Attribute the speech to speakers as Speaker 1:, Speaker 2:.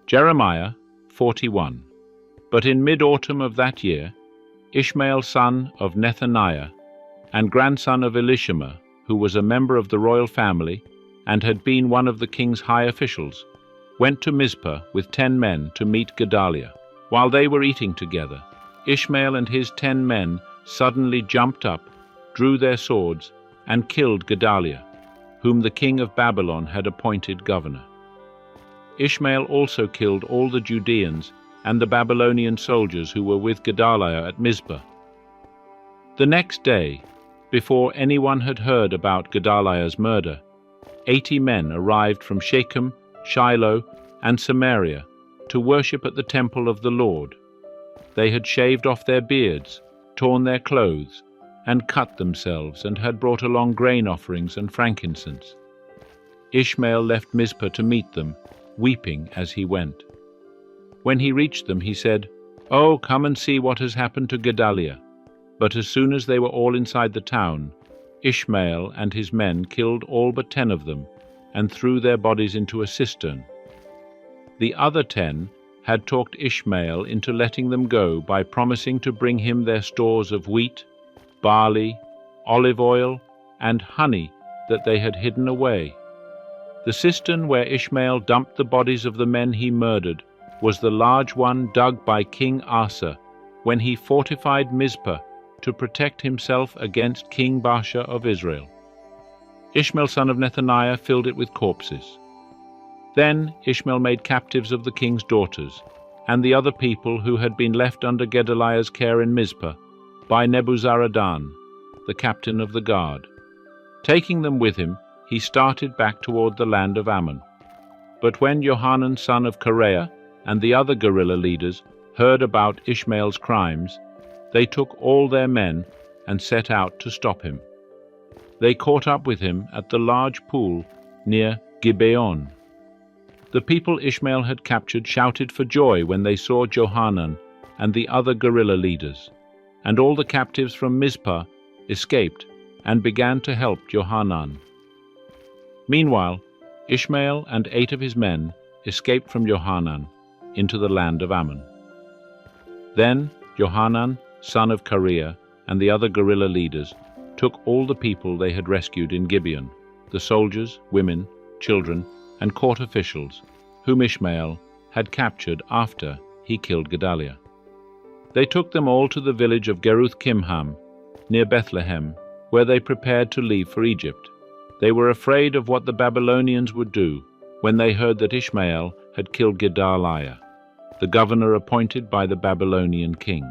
Speaker 1: Jeremiah 41. But in mid-autumn of that year, Ishmael son of Nethaniah, and grandson of Elishama, who was a member of the royal family and had been one of the king's high officials, went to Mizpah with 10 men to meet Gedaliah. While they were eating together, Ishmael and his 10 men suddenly jumped up, drew their swords, and killed Gedaliah, whom the king of Babylon had appointed governor. Ishmael also killed all the Judeans and the Babylonian soldiers who were with Gedaliah at Mizpah. The next day, before anyone had heard about Gedaliah's murder, 80 men arrived from Shechem, Shiloh, and Samaria to worship at the temple of the Lord. They had shaved off their beards, torn their clothes, and cut themselves, and had brought along grain offerings and frankincense. Ishmael left Mizpah to meet them, weeping as he went. When he reached them, he said, "Oh, come and see what has happened to Gedaliah." But as soon as they were all inside the town, Ishmael and his men killed all but 10 of them, and threw their bodies into a cistern. The other 10 had talked Ishmael into letting them go by promising to bring him their stores of wheat, barley, olive oil, and honey that they had hidden away. The cistern where Ishmael dumped the bodies of the men he murdered was the large one dug by King Asa when he fortified Mizpah to protect himself against King Baasha of Israel. Ishmael son of Nethaniah filled it with corpses. Then Ishmael made captives of the king's daughters and the other people who had been left under Gedaliah's care in Mizpah by Nebuzaradan, the captain of the guard. Taking them with him, he started back toward the land of Ammon. But when Johanan son of Kareah and the other guerrilla leaders heard about Ishmael's crimes, they took all their men and set out to stop him. They caught up with him at the large pool near Gibeon. The people Ishmael had captured shouted for joy when they saw Johanan and the other guerrilla leaders, and all the captives from Mizpah escaped and began to help Johanan. Meanwhile, Ishmael and 8 of his men escaped from Johanan into the land of Ammon. Then Johanan, son of Kareah, and the other guerrilla leaders took all the people they had rescued in Gibeon, the soldiers, women, children, and court officials, whom Ishmael had captured after he killed Gedaliah. They took them all to the village of Geruth-Kimham, near Bethlehem, where they prepared to leave for Egypt. They were afraid of what the Babylonians would do when they heard that Ishmael had killed Gedaliah, the governor appointed by the Babylonian king.